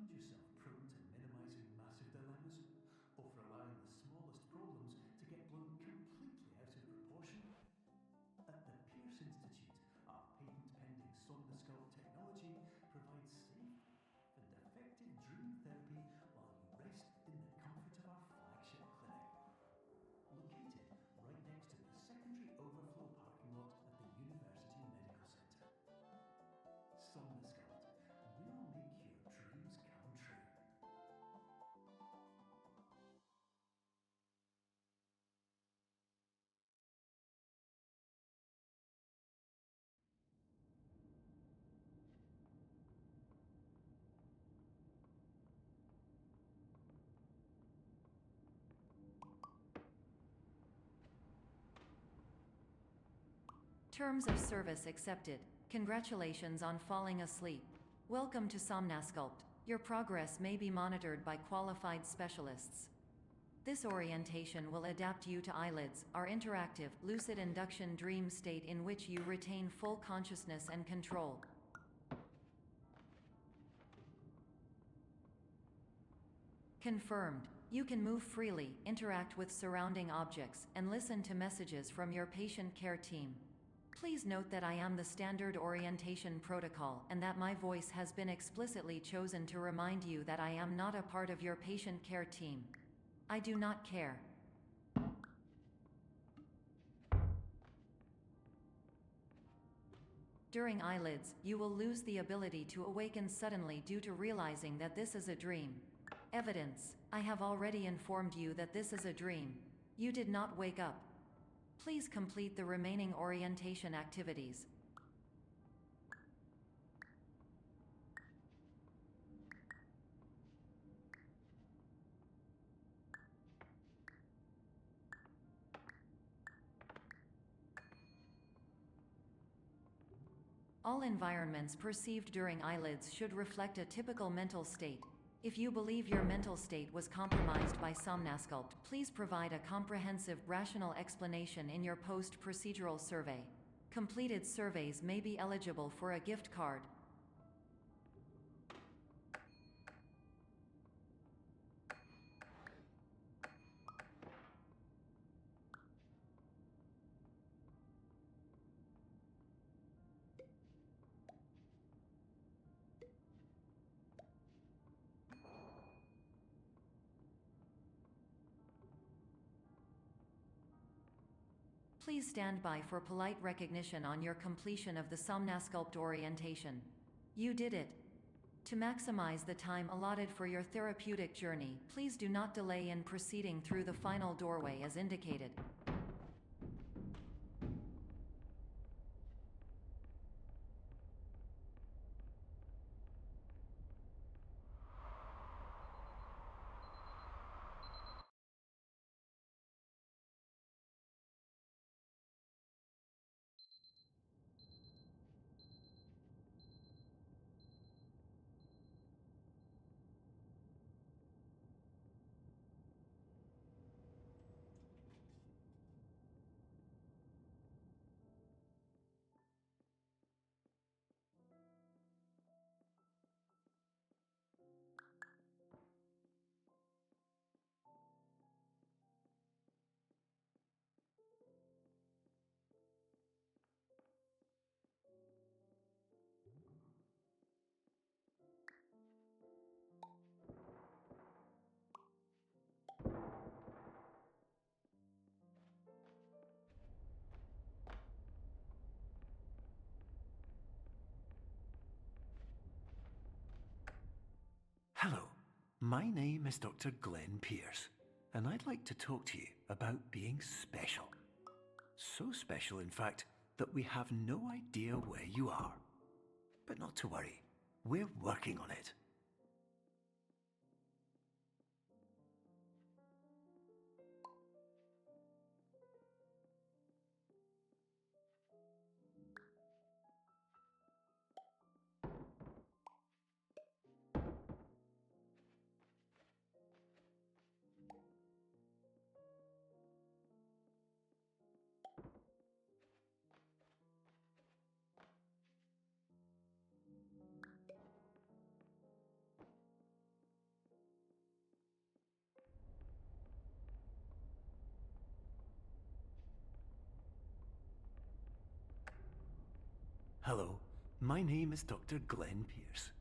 find yourself prone to minimizing massive dilemmas, or for allowing the smallest problems to get blown completely out of proportion? At the Pierce Institute, our patent-pending Somnosculpt technology provides safe and effective dream therapy while you rest in the comfort of our flagship clinic. Located right next to the secondary overflow parking lot at the University Medical Center. Somnosculpt, we'll make your dreams come true. Terms of service accepted. Congratulations on falling asleep. Welcome to Somnosculpt. Your progress may be monitored by qualified specialists. This orientation will adapt you to eyelids, our interactive, lucid induction dream state in which you retain full consciousness and control. Confirmed. You can move freely, interact with surrounding objects, and listen to messages from your patient care team. Please note that I am the standard orientation protocol and that my voice has been explicitly chosen to remind you that I am not a part of your patient care team. I do not care. During eyelids, you will lose the ability to awaken suddenly due to realizing that this is a dream. Evidence: I have already informed you that this is a dream. You did not wake up. Please complete the remaining orientation activities. All environments perceived during eyelids should reflect a typical mental state. If you believe your mental state was compromised by Somnosculpt, please provide a comprehensive, rational explanation in your post-procedural survey. Completed surveys may be eligible for a gift card. Please stand by for polite recognition on your completion of the Somnosculpt orientation. You did it. To maximize the time allotted for your therapeutic journey, please do not delay in proceeding through the final doorway as indicated. Hello, my name is Dr. Glenn Pierce, and I'd like to talk to you about being special. So special, in fact, that we have no idea where you are. But not to worry, we're working on it. Hello, my name is Dr. Glenn Pierce,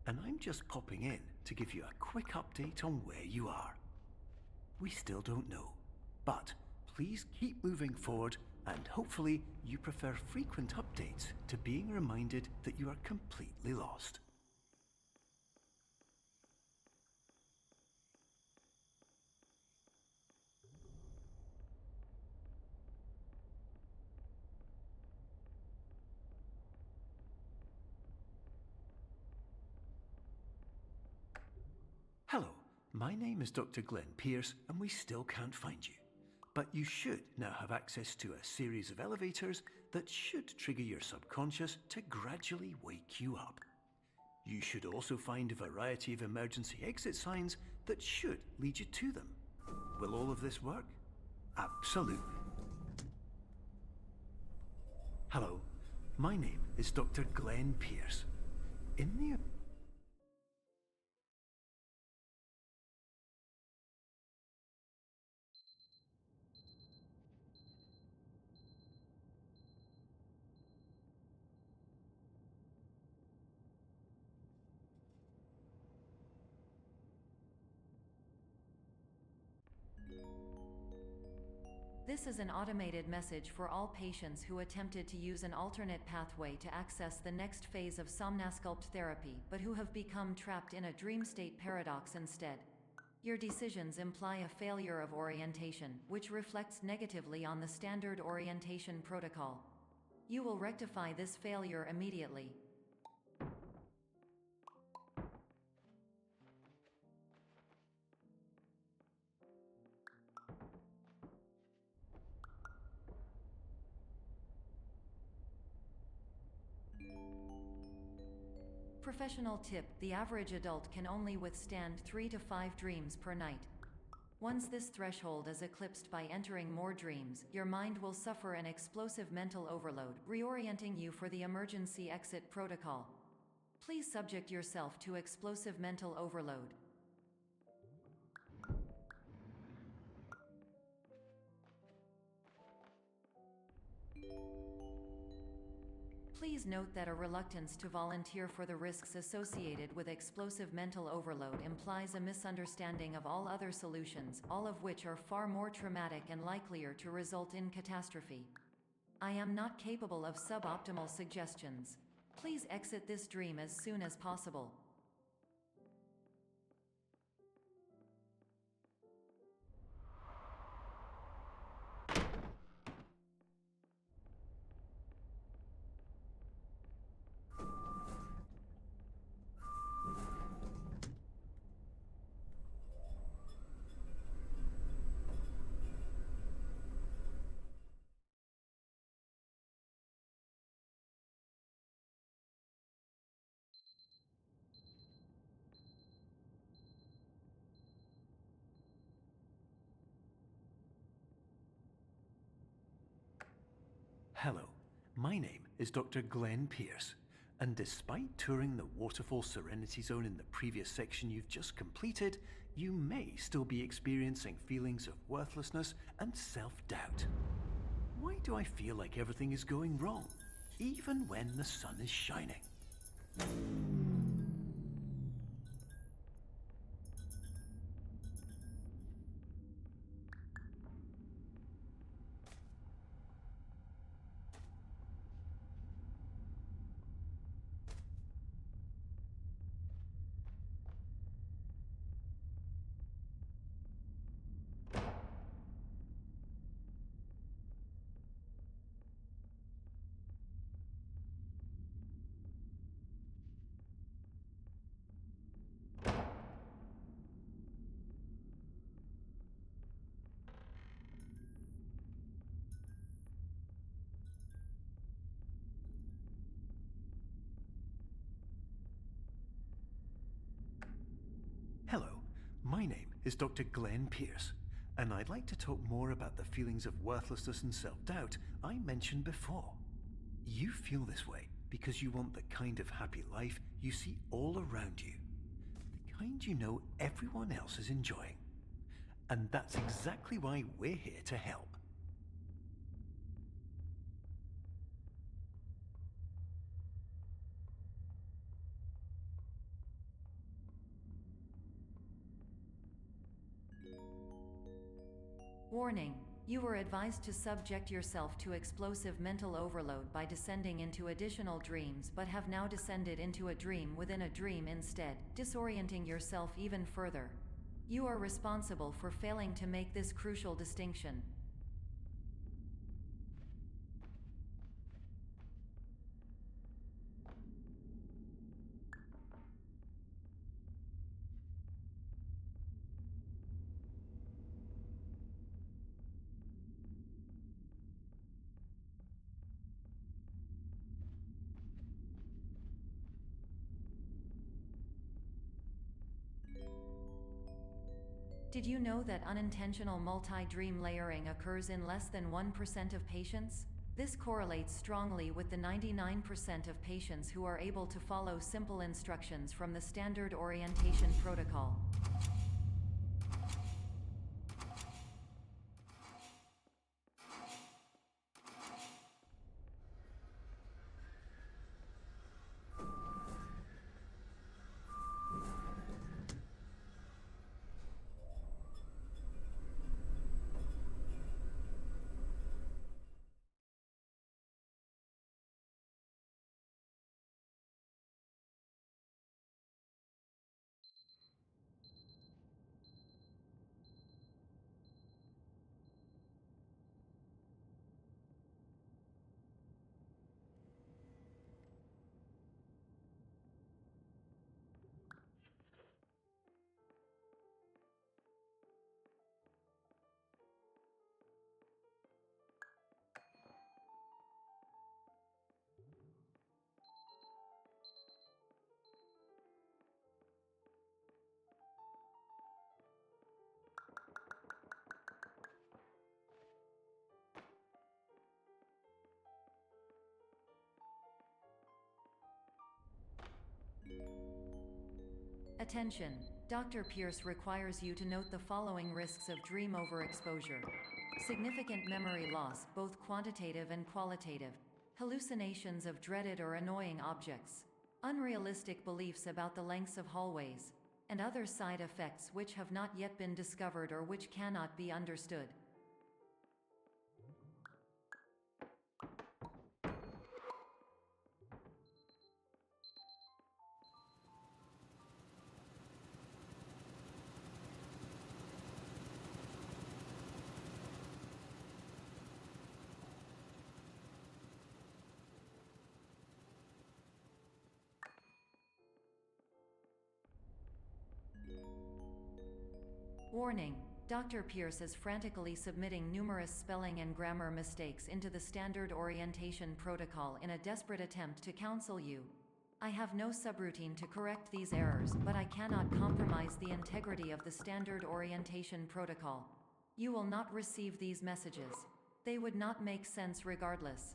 and I'm just popping in to give you a quick update on where you are. We still don't know, but please keep moving forward, and hopefully you prefer frequent updates to being reminded that you are completely lost. Hello, my name is Dr. Glenn Pierce, and we still can't find you. But you should now have access to a series of elevators that should trigger your subconscious to gradually wake you up. You should also find a variety of emergency exit signs that should lead you to them. Will all of this work? Absolutely. Hello, my name is Dr. Glenn Pierce. In the This is an automated message for all patients who attempted to use an alternate pathway to access the next phase of Somnasculpt therapy, but who have become trapped in a dream state paradox instead. Your decisions imply a failure of orientation, which reflects negatively on the standard orientation protocol. You will rectify this failure immediately. Professional tip: the average adult can only withstand 3 to 5 dreams per night. Once this threshold is eclipsed by entering more dreams, your mind will suffer an explosive mental overload, reorienting you for the emergency exit protocol. Please subject yourself to explosive mental overload. Please note that a reluctance to volunteer for the risks associated with explosive mental overload implies a misunderstanding of all other solutions, all of which are far more traumatic and likelier to result in catastrophe. I am not capable of suboptimal suggestions. Please exit this dream as soon as possible. Hello, my name is Dr. Glenn Pierce, and despite touring the Waterfall Serenity Zone in the previous section you've just completed, you may still be experiencing feelings of worthlessness and self-doubt. Why do I feel like everything is going wrong, even when the sun is shining? Hello, my name is Dr. Glenn Pierce, and I'd like to talk more about the feelings of worthlessness and self-doubt I mentioned before. You feel this way because you want the kind of happy life you see all around you, the kind you know everyone else is enjoying. And that's exactly why we're here to help. Warning. You were advised to subject yourself to explosive mental overload by descending into additional dreams, but have now descended into a dream within a dream instead, disorienting yourself even further. You are responsible for failing to make this crucial distinction. Did you know that unintentional multi-dream layering occurs in less than 1% of patients? This correlates strongly with the 99% of patients who are able to follow simple instructions from the standard orientation protocol. Attention! Dr. Pierce requires you to note the following risks of dream overexposure. Significant memory loss, both quantitative and qualitative. Hallucinations of dreaded or annoying objects. Unrealistic beliefs about the lengths of hallways. And other side effects which have not yet been discovered or which cannot be understood. Warning. Dr. Pierce is frantically submitting numerous spelling and grammar mistakes into the standard orientation protocol in a desperate attempt to counsel you. I have no subroutine to correct these errors, but I cannot compromise the integrity of the standard orientation protocol. You will not receive these messages. They would not make sense regardless.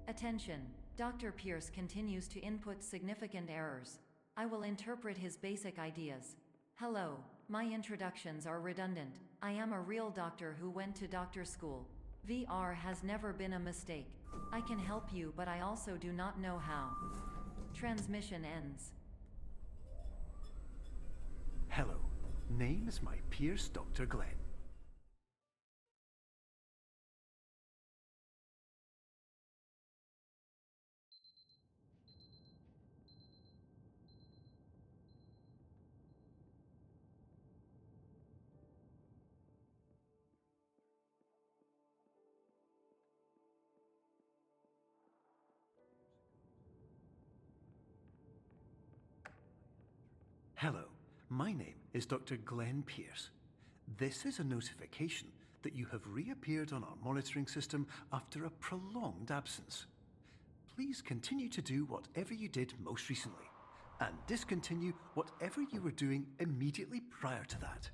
Attention. Dr. Pierce continues to input significant errors. I will interpret his basic ideas. Hello, my introductions are redundant. I am a real doctor who went to doctor school. VR has never been a mistake. I can help you, but I also do not know how. Transmission ends. Hello, name is my Pierce Dr. Glenn. Hello, my name is Dr. Glenn Pierce. This is a notification that you have reappeared on our monitoring system after a prolonged absence. Please continue to do whatever you did most recently, and discontinue whatever you were doing immediately prior to that.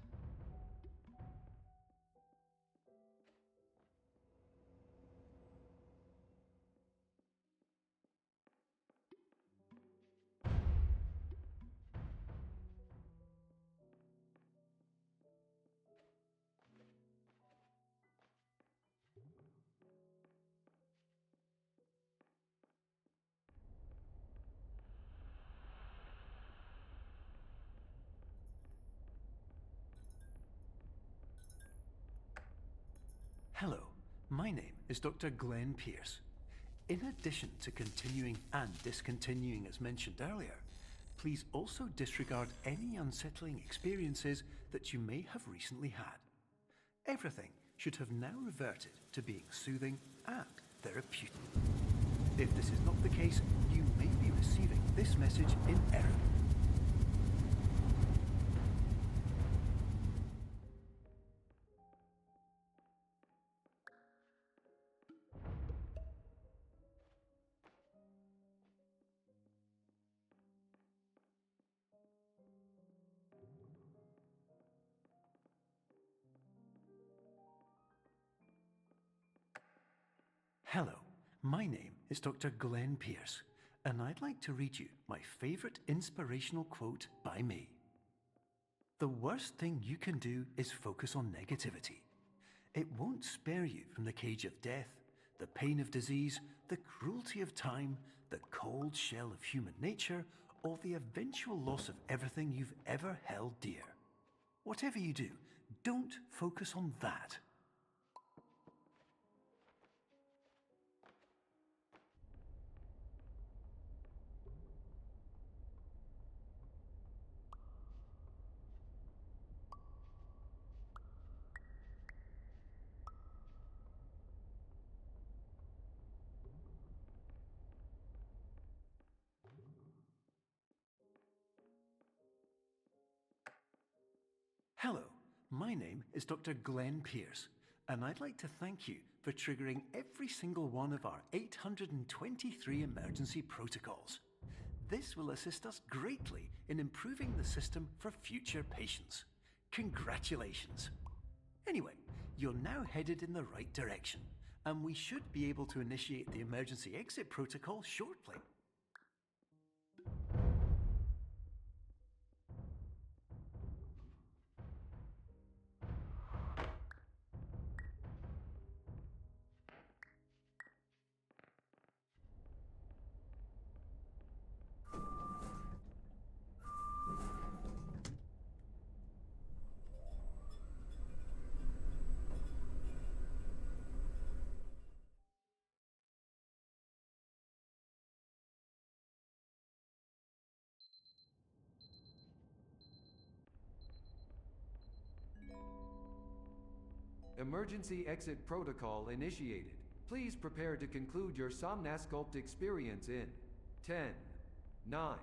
my name is Dr. Glenn Pierce. In addition to continuing and discontinuing as mentioned earlier, please also disregard any unsettling experiences that you may have recently had. Everything should have now reverted to being soothing and therapeutic. If this is not the case, you may be receiving this message in error. Hello, my name is Dr. Glenn Pierce, and I'd like to read you my favourite inspirational quote by me. The worst thing you can do is focus on negativity. It won't spare you from the cage of death, the pain of disease, the cruelty of time, the cold shell of human nature, or the eventual loss of everything you've ever held dear. Whatever you do, don't focus on that. Hello, my name is Dr. Glenn Pierce, and I'd like to thank you for triggering every single one of our 823 emergency protocols. This will assist us greatly in improving the system for future patients. Congratulations! Anyway, you're now headed in the right direction, and we should be able to initiate the emergency exit protocol shortly. Emergency exit protocol initiated. Please prepare to conclude your Somnasculpt experience in 10, 9,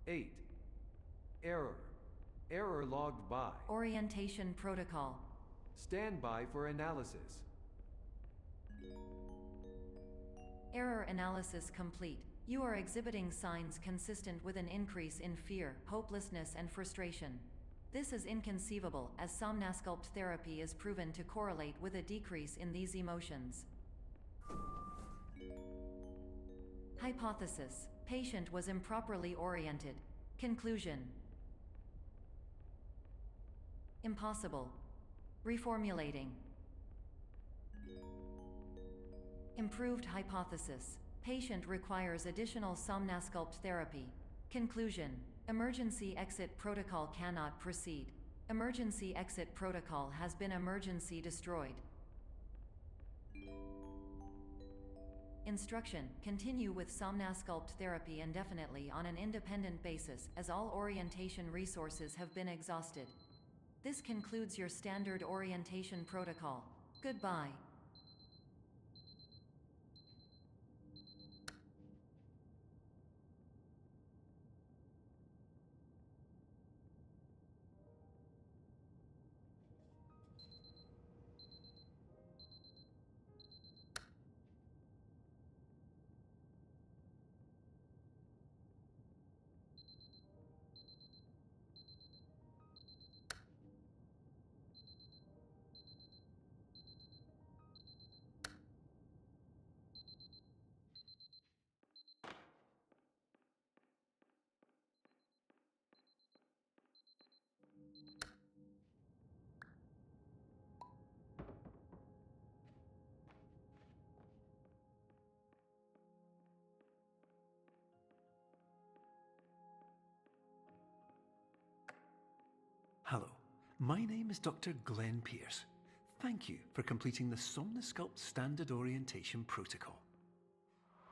8. Error. Error logged by. Orientation protocol. Stand by for analysis. Error analysis complete. You are exhibiting signs consistent with an increase in fear, hopelessness, and frustration. This is inconceivable, as Somnasculpt therapy is proven to correlate with a decrease in these emotions. Hypothesis: patient was improperly oriented. Conclusion: impossible. Reformulating. Improved hypothesis: patient requires additional Somnasculpt therapy. Conclusion: emergency exit protocol cannot proceed. Emergency exit protocol has been emergency destroyed. Instruction: continue with Somnasculpt therapy indefinitely on an independent basis, as all orientation resources have been exhausted. This concludes your standard orientation protocol. Goodbye. Hello, my name is Dr. Glenn Pierce. Thank you for completing the Somnosculpt Standard Orientation Protocol.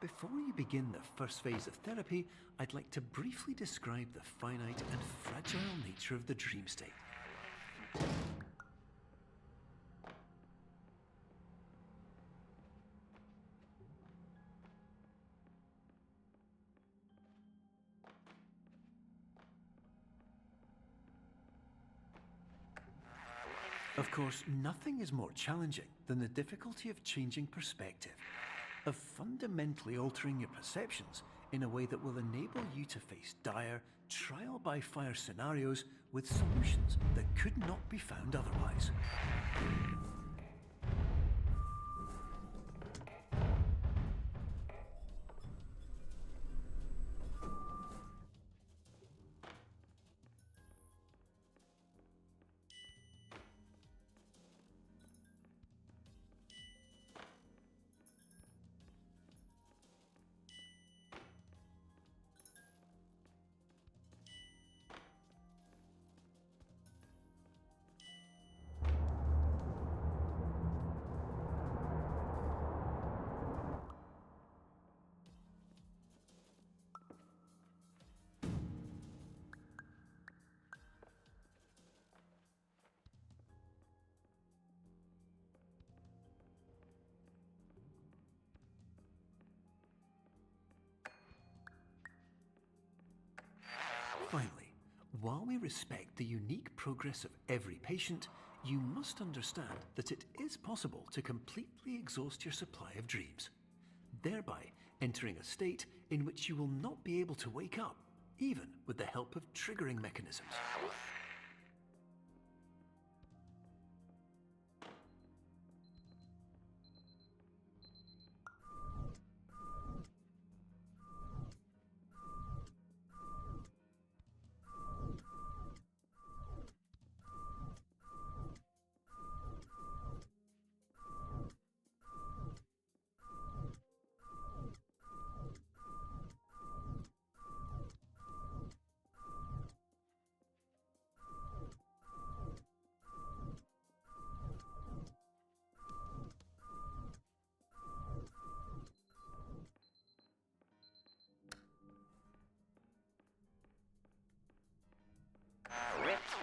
Before you begin the first phase of therapy, I'd like to briefly describe the finite and fragile nature of the dream state. Of course, nothing is more challenging than the difficulty of changing perspective, of fundamentally altering your perceptions in a way that will enable you to face dire, trial-by-fire scenarios with solutions that could not be found otherwise. Finally, while we respect the unique progress of every patient, you must understand that it is possible to completely exhaust your supply of dreams, thereby entering a state in which you will not be able to wake up, even with the help of triggering mechanisms.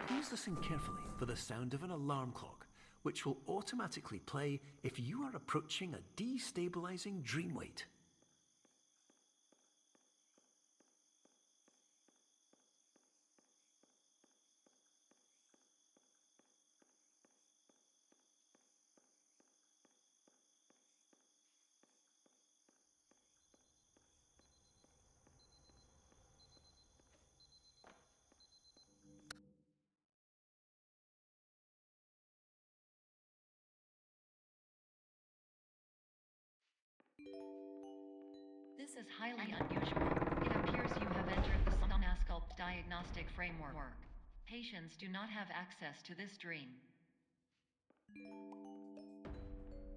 Please listen carefully for the sound of an alarm clock, which will automatically play if you are approaching a destabilizing dream weight. This is highly unusual. It appears you have entered the Somnosculpt diagnostic framework. Patients do not have access to this dream.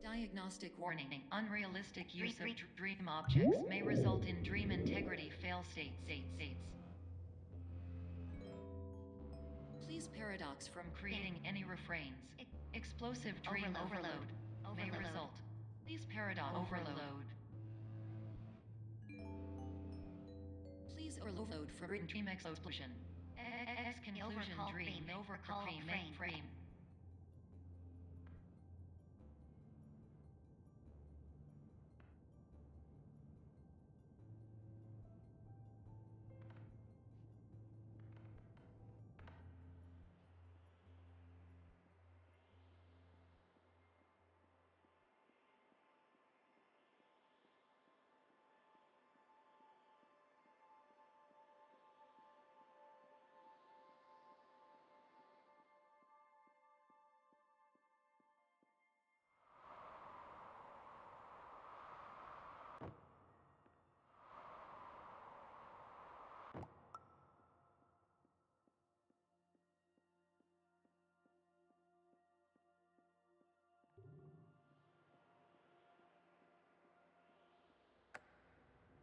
Diagnostic warning. Unrealistic use of dream objects may result in dream integrity fail states. Please paradox from creating any refrains. Explosive dream overload may result. Please paradox overload. Please overload for dream explosion. Conclusion dream overcall frame.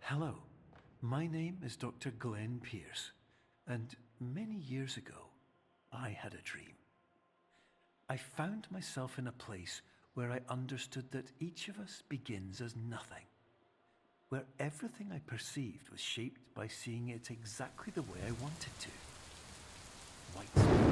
Hello, my name is Dr. Glenn Pierce, and many years ago, I had a dream. I found myself in a place where I understood that each of us begins as nothing, where everything I perceived was shaped by seeing it exactly the way I wanted to. White space.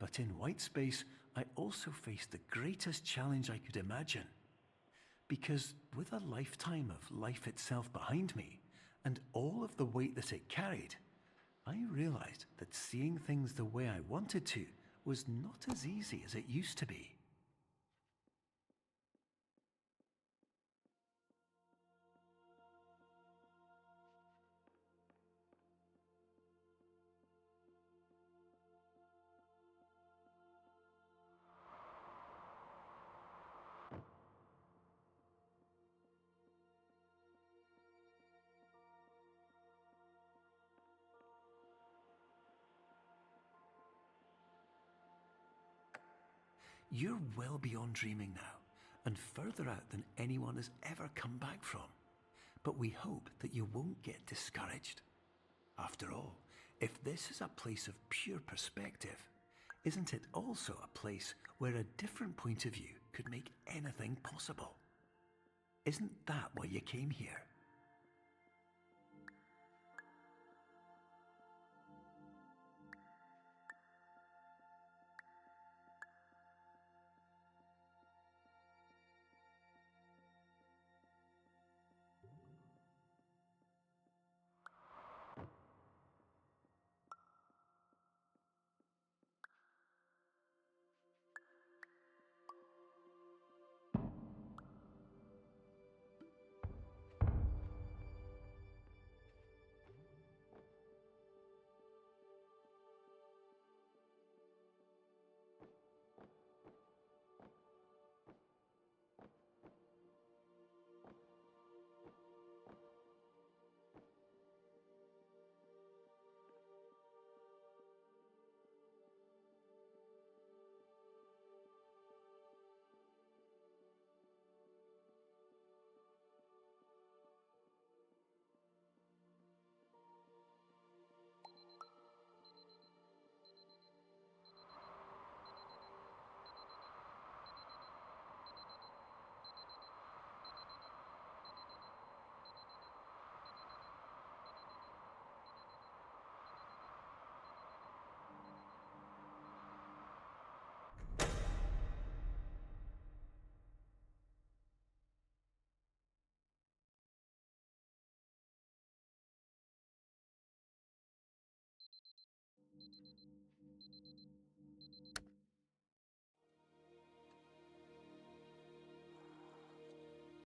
But in white space, I also faced the greatest challenge I could imagine. Because with a lifetime of life itself behind me, and all of the weight that it carried, I realized that seeing things the way I wanted to was not as easy as it used to be. You're well beyond dreaming now, and further out than anyone has ever come back from. But we hope that you won't get discouraged. After all, if this is a place of pure perspective, isn't it also a place where a different point of view could make anything possible? Isn't that why you came here?